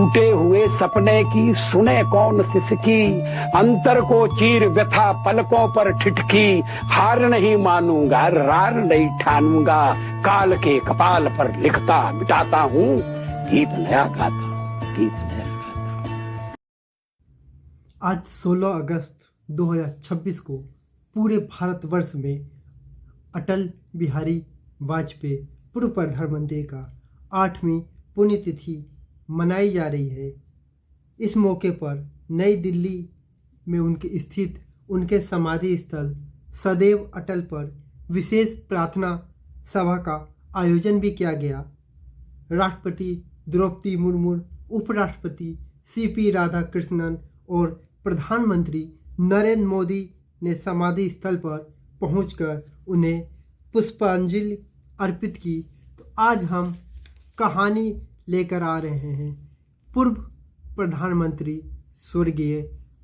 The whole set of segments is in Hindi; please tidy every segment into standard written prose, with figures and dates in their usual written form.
टूटे हुए सपने की सुने कौन सिसकी, अंतर को चीर व्यथा पलकों पर ठिठकी, हार नहीं मानूंगा रार नहीं ठानूंगा, काल के कपाल पर लिखता मिटाता हूँ, गीत नया गाता, गीत नया गाता। आज 16 अगस्त 2026 को पूरे भारतवर्ष में अटल बिहारी वाजपेयी पूर्व प्रधानमंत्री का 8वीं पुण्यतिथि मनाई जा रही है। इस मौके पर नई दिल्ली में उनके स्थित उनके समाधि स्थल सदैव अटल पर विशेष प्रार्थना सभा का आयोजन भी किया गया। राष्ट्रपति द्रौपदी मुर्मू, उपराष्ट्रपति सीपी राधाकृष्णन और प्रधानमंत्री नरेंद्र मोदी ने समाधि स्थल पर पहुंचकर उन्हें पुष्पांजलि अर्पित की। तो आज हम कहानी लेकर आ रहे हैं पूर्व प्रधानमंत्री स्वर्गीय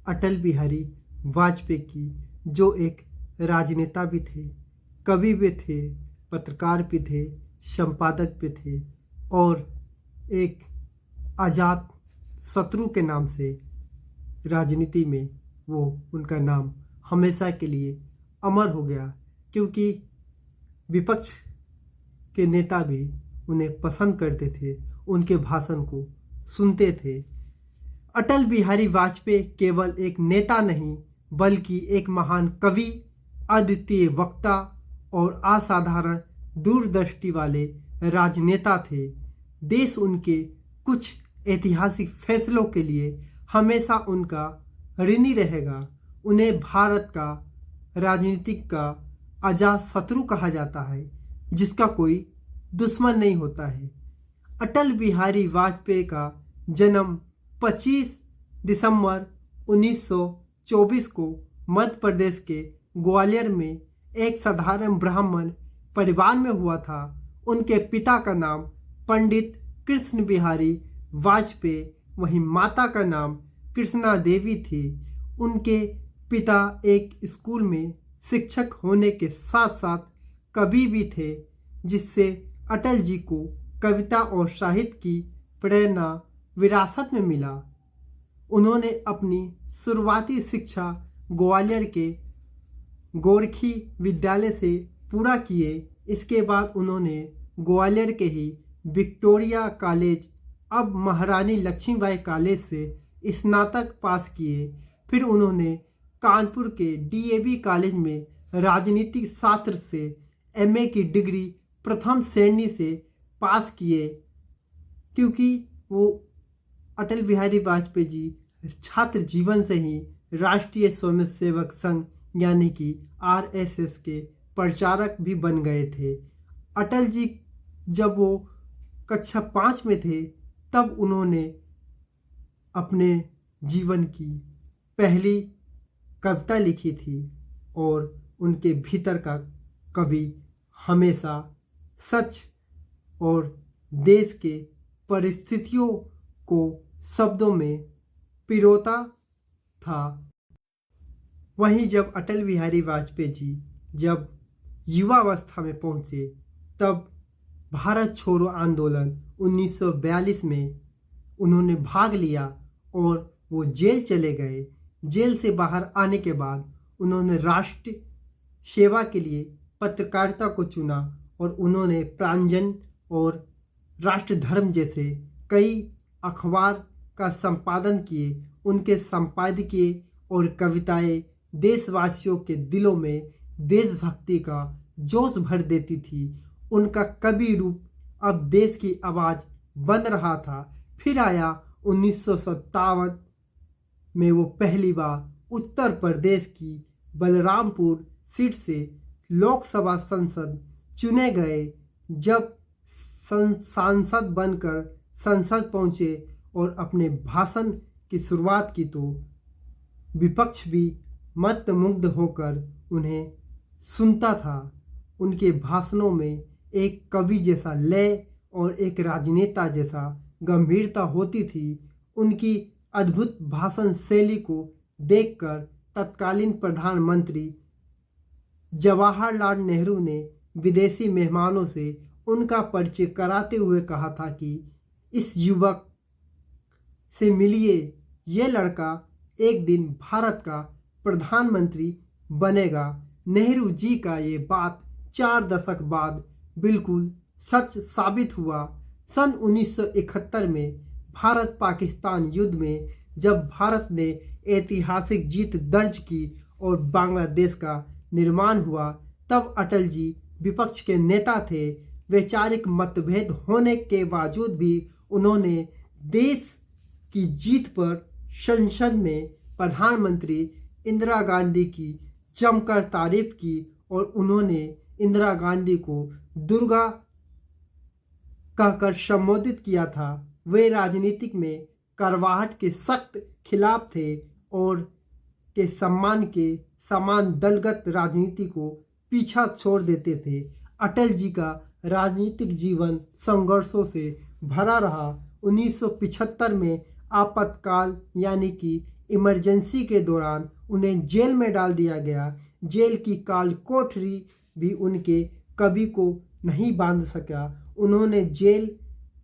अटल बिहारी वाजपेयी की, जो एक राजनेता भी थे, कवि भी थे, पत्रकार भी थे, संपादक भी थे और एक अजात शत्रु के नाम से राजनीति में वो उनका नाम हमेशा के लिए अमर हो गया, क्योंकि विपक्ष के नेता भी उन्हें पसंद करते थे, उनके भाषण को सुनते थे। अटल बिहारी वाजपेयी केवल एक नेता नहीं बल्कि एक महान कवि, अद्वितीय वक्ता और असाधारण दूरदृष्टि वाले राजनेता थे। देश उनके कुछ ऐतिहासिक फैसलों के लिए हमेशा उनका ऋणी रहेगा। उन्हें भारत का राजनीतिक का अजात शत्रु कहा जाता है, जिसका कोई दुश्मन नहीं होता है। अटल बिहारी वाजपेयी का जन्म 25 दिसंबर 1924 को मध्य प्रदेश के ग्वालियर में एक साधारण ब्राह्मण परिवार में हुआ था। उनके पिता का नाम पंडित कृष्ण बिहारी वाजपेयी, वहीं माता का नाम कृष्णा देवी थी। उनके पिता एक स्कूल में शिक्षक होने के साथ साथ कवि भी थे, जिससे अटल जी को कविता और साहित्य की प्रेरणा विरासत में मिला। उन्होंने अपनी शुरुआती शिक्षा ग्वालियर के गोरखी विद्यालय से पूरा किए। इसके बाद उन्होंने ग्वालियर के ही विक्टोरिया कॉलेज, अब महारानी लक्ष्मीबाई कॉलेज से स्नातक पास किए। फिर उन्होंने कानपुर के डीएवी कॉलेज में राजनीतिक शास्त्र से एमए की डिग्री प्रथम श्रेणी से पास किए। क्योंकि वो अटल बिहारी वाजपेयी जी छात्र जीवन से ही राष्ट्रीय स्वयंसेवक संघ यानी कि आरएसएस के प्रचारक भी बन गए थे। अटल जी जब वो कक्षा 5 में थे तब उन्होंने अपने जीवन की पहली कविता लिखी थी और उनके भीतर का कवि हमेशा सच और देश के परिस्थितियों को शब्दों में पिरोता था। वहीं जब अटल बिहारी वाजपेयी जी जब युवावस्था में पहुंचे तब भारत छोड़ो आंदोलन 1942 में उन्होंने भाग लिया और वो जेल चले गए। जेल से बाहर आने के बाद उन्होंने राष्ट्र सेवा के लिए पत्रकारिता को चुना और उन्होंने प्रांजन और राष्ट्र धर्म जैसे कई अखबार का संपादन किए। उनके संपादकीय और कविताएं देशवासियों के दिलों में देशभक्ति का जोश भर देती थी। उनका कवि रूप अब देश की आवाज़ बन रहा था। फिर आया 1957 में वो पहली बार उत्तर प्रदेश की बलरामपुर सीट से लोकसभा संसद चुने गए। जब सांसद बनकर संसद पहुँचे और अपने भाषण की शुरुआत की तो विपक्ष भी मंत्रमुग्ध होकर उन्हें सुनता था। उनके भाषणों में एक कवि जैसा लय और एक राजनेता जैसा गंभीरता होती थी। उनकी अद्भुत भाषण शैली को देखकर तत्कालीन प्रधानमंत्री जवाहरलाल नेहरू ने विदेशी मेहमानों से उनका परिचय कराते हुए कहा था कि इस युवक से मिलिए, ये लड़का एक दिन भारत का प्रधानमंत्री बनेगा। नेहरू जी का ये बात 4 दशक बाद बिल्कुल सच साबित हुआ। सन 1971 में भारत पाकिस्तान युद्ध में जब भारत ने ऐतिहासिक जीत दर्ज की और बांग्लादेश का निर्माण हुआ, तब अटल जी विपक्ष के नेता थे। वैचारिक मतभेद होने के बावजूद भी उन्होंने देश की जीत पर संसद में प्रधानमंत्री इंदिरा गांधी की जमकर तारीफ की और उन्होंने इंदिरा गांधी को दुर्गा कहकर संबोधित किया था। वे राजनीतिक में करवाहट के सख्त खिलाफ थे और के समान दलगत राजनीति को पीछा छोड़ देते थे। अटल जी का राजनीतिक जीवन संघर्षों से भरा रहा। 1975 में आपातकाल यानी कि इमरजेंसी के दौरान उन्हें जेल में डाल दिया गया। जेल की काल कोठरी भी उनके कभी को नहीं बांध सका। उन्होंने जेल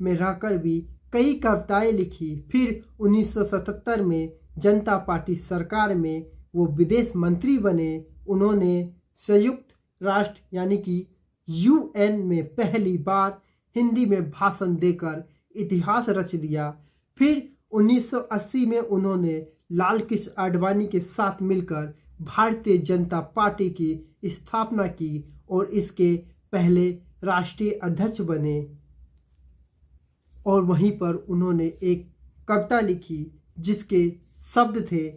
में रहकर भी कई कविताएं लिखी। फिर 1977 में जनता पार्टी सरकार में वो विदेश मंत्री बने। उन्होंने संयुक्त राष्ट्र यानी कि UN में पहली बार हिंदी में भाषण देकर इतिहास रच दिया। फिर 1980 में उन्होंने लाल कृष्ण आडवाणी के साथ मिलकर भारतीय जनता पार्टी की स्थापना की और इसके पहले राष्ट्रीय अध्यक्ष बने। और वहीं पर उन्होंने एक कविता लिखी जिसके शब्द थे,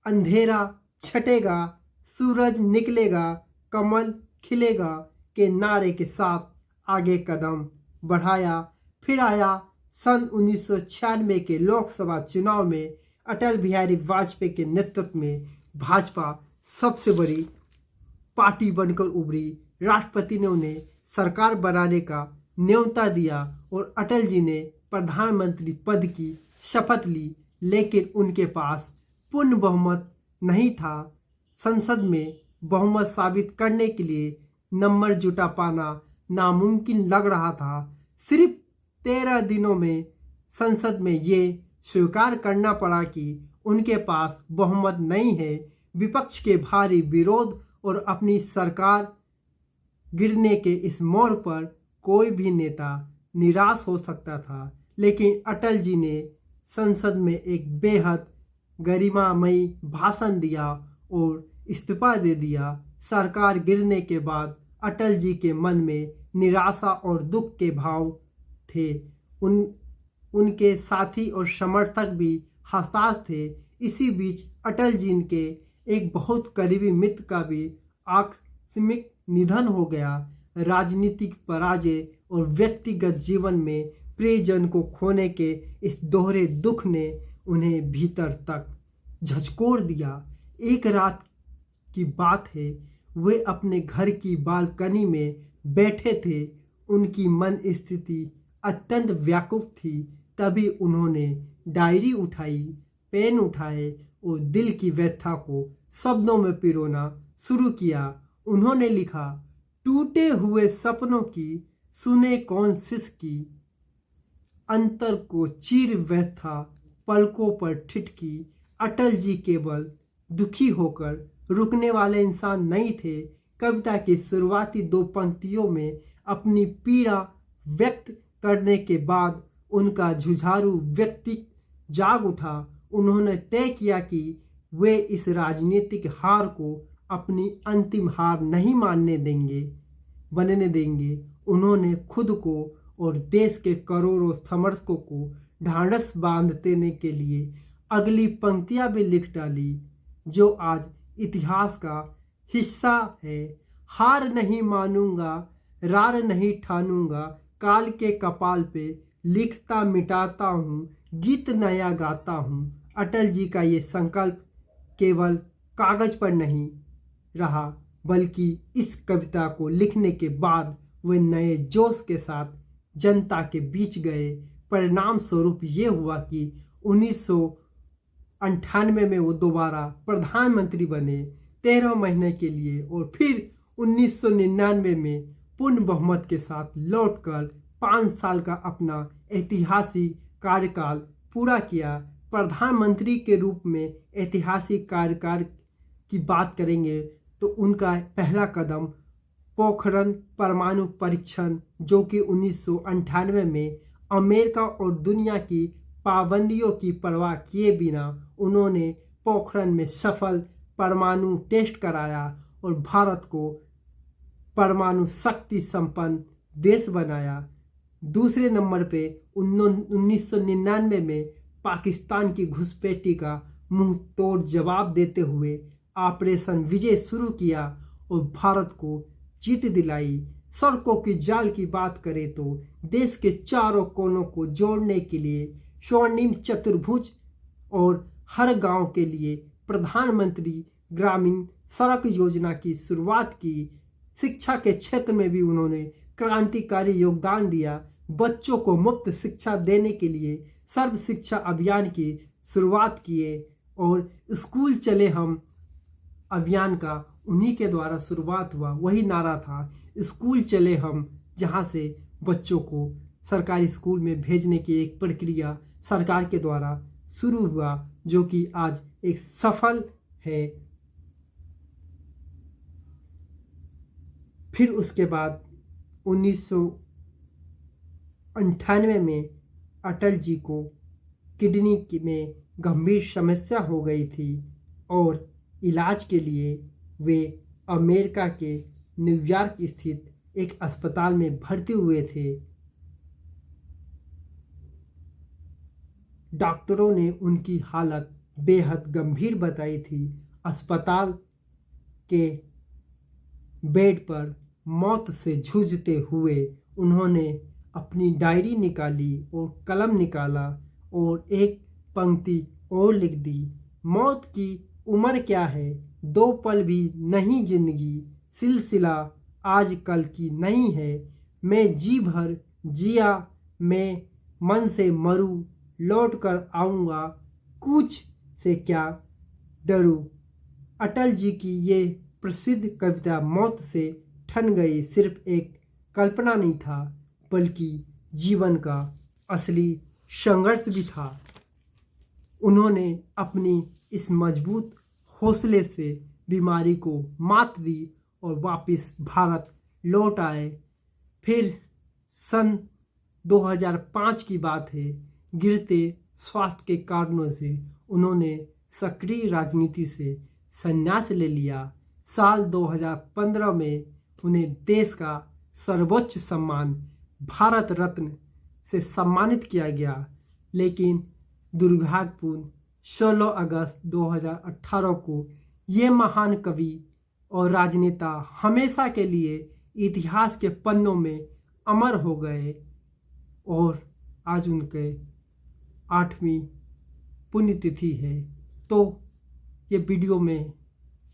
अंधेरा छटेगा, सूरज निकलेगा, कमल खिलेगा के नारे के साथ आगे कदम बढ़ाया। फिर आया सन 1996 के लोकसभा चुनाव में अटल बिहारी वाजपेयी के नेतृत्व में भाजपा सबसे बड़ी पार्टी बनकर उभरी। राष्ट्रपति ने उन्हें सरकार बनाने का न्योता दिया और अटल जी ने प्रधानमंत्री पद की शपथ ली, लेकिन उनके पास पूर्ण बहुमत नहीं था। संसद में बहुमत साबित करने के लिए नंबर जुटा पाना नामुमकिन लग रहा था। सिर्फ 13 दिनों में संसद में ये स्वीकार करना पड़ा कि उनके पास बहुमत नहीं है। विपक्ष के भारी विरोध और अपनी सरकार गिरने के इस मोड़ पर कोई भी नेता निराश हो सकता था, लेकिन अटल जी ने संसद में एक बेहद गरिमामयी भाषण दिया और इस्तीफा दे दिया। सरकार गिरने के बाद अटल जी के मन में निराशा और दुख के भाव थे। उनके साथी और समर्थक भी हताश थे। इसी बीच अटल जी के एक बहुत करीबी मित्र का भी आकस्मिक निधन हो गया। राजनीतिक पराजय और व्यक्तिगत जीवन में प्रियजन को खोने के इस दोहरे दुख ने उन्हें भीतर तक झकझोर दिया। एक रात की बात है, वे अपने घर की बालकनी में बैठे थे। उनकी मन स्थिति अत्यंत व्याकुल थी। तभी उन्होंने डायरी उठाई, पेन उठाए और दिल की व्यथा को शब्दों में पिरोना शुरू किया। उन्होंने लिखा, टूटे हुए सपनों की सुने कौन सिसकी, अंतर को चीर व्यथा पलकों पर ठिठकी। अटल जी केवल दुखी होकर रुकने वाले इंसान नहीं थे। कविता की शुरुआती 2 पंक्तियों में अपनी पीड़ा व्यक्त करने के बाद उनका जुझारू व्यक्ति जाग उठा। उन्होंने तय किया कि वे इस राजनीतिक हार को अपनी अंतिम हार नहीं बनने देंगे। उन्होंने खुद को और देश के करोड़ों समर्थकों को ढांढस बांध देने के लिए अगली पंक्तियां भी लिख डाली, जो आज इतिहास का हिस्सा है। हार नहीं मानूंगा, रार नहीं ठानूंगा, काल के कपाल पे लिखता मिटाता हूँ, गीत नया गाता हूँ। अटल जी का ये संकल्प केवल कागज पर नहीं रहा, बल्कि इस कविता को लिखने के बाद वे नए जोश के साथ जनता के बीच गए। परिणाम स्वरूप ये हुआ कि 1998 में वो दोबारा प्रधानमंत्री बने 13 महीने के लिए और फिर 1999 में पूर्ण बहुमत के साथ लौटकर 5 साल का अपना ऐतिहासिक कार्यकाल पूरा किया। प्रधानमंत्री के रूप में ऐतिहासिक कार्यकाल की बात करेंगे तो उनका पहला कदम पोखरण परमाणु परीक्षण, जो कि 1998 में अमेरिका और दुनिया की पाबंदियों की परवाह किए बिना उन्होंने पोखरण में सफल परमाणु टेस्ट कराया और भारत को परमाणु शक्ति संपन्न देश बनाया। दूसरे नंबर पे 1999 में पाकिस्तान की घुसपैठी का मुंह तोड़ जवाब देते हुए ऑपरेशन विजय शुरू किया और भारत को जीत दिलाई। सड़कों की जाल की बात करें तो देश के चारों कोनों को जोड़ने के लिए स्वर्णिम चतुर्भुज और हर गांव के लिए प्रधानमंत्री ग्रामीण सड़क योजना की शुरुआत की। शिक्षा के क्षेत्र में भी उन्होंने क्रांतिकारी योगदान दिया। बच्चों को मुफ्त शिक्षा देने के लिए सर्व शिक्षा अभियान की शुरुआत किए और स्कूल चले हम अभियान का उन्हीं के द्वारा शुरुआत हुआ। वही नारा था स्कूल चले हम, जहां से बच्चों को सरकारी स्कूल में भेजने की एक प्रक्रिया सरकार के द्वारा शुरू हुआ, जो कि आज एक सफल है। फिर उसके बाद 1998 में अटल जी को किडनी में गंभीर समस्या हो गई थी और इलाज के लिए वे अमेरिका के न्यूयॉर्क स्थित एक अस्पताल में भर्ती हुए थे। डॉक्टरों ने उनकी हालत बेहद गंभीर बताई थी। अस्पताल के बेड पर मौत से जूझते हुए उन्होंने अपनी डायरी निकाली और कलम निकाला और एक पंक्ति और लिख दी, मौत की उम्र क्या है, 2 पल भी नहीं जिंदगी, सिलसिला आज कल की नहीं है, मैं जी भर जिया, मैं मन से मरूं, लौट कर आऊँगा, कुछ से क्या डरूं। अटल जी की ये प्रसिद्ध कविता मौत से ठन गई सिर्फ एक कल्पना नहीं था, बल्कि जीवन का असली संघर्ष भी था। उन्होंने अपनी इस मजबूत हौसले से बीमारी को मात दी और वापस भारत लौट आए। फिर सन 2005 की बात है, गिरते स्वास्थ्य के कारणों से उन्होंने सक्रिय राजनीति से संन्यास ले लिया। साल 2015 में उन्हें देश का सर्वोच्च सम्मान भारत रत्न से सम्मानित किया गया, लेकिन दुर्भाग्यपूर्ण 16 अगस्त 2018 को ये महान कवि और राजनेता हमेशा के लिए इतिहास के पन्नों में अमर हो गए और आज उनके 8वीं पुण्यतिथि है। तो ये वीडियो में,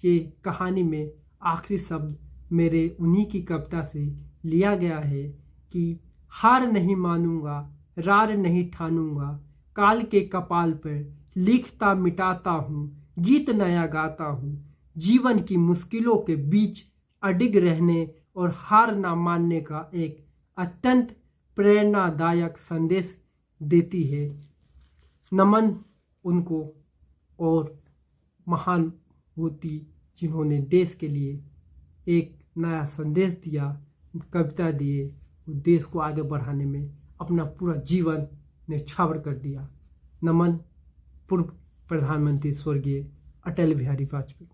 ये कहानी में आखिरी शब्द मेरे उन्हीं की कविता से लिया गया है कि हार नहीं मानूंगा, रार नहीं ठानूंगा, काल के कपाल पर लिखता मिटाता हूँ, गीत नया गाता हूँ, जीवन की मुश्किलों के बीच अडिग रहने और हार ना मानने का एक अत्यंत प्रेरणादायक संदेश देती है। नमन उनको और महानुभूति जिन्होंने देश के लिए एक नया संदेश दिया, कविता दिए, देश को आगे बढ़ाने में अपना पूरा जीवन न्यौछावर कर दिया। नमन पूर्व प्रधानमंत्री स्वर्गीय अटल बिहारी वाजपेयी।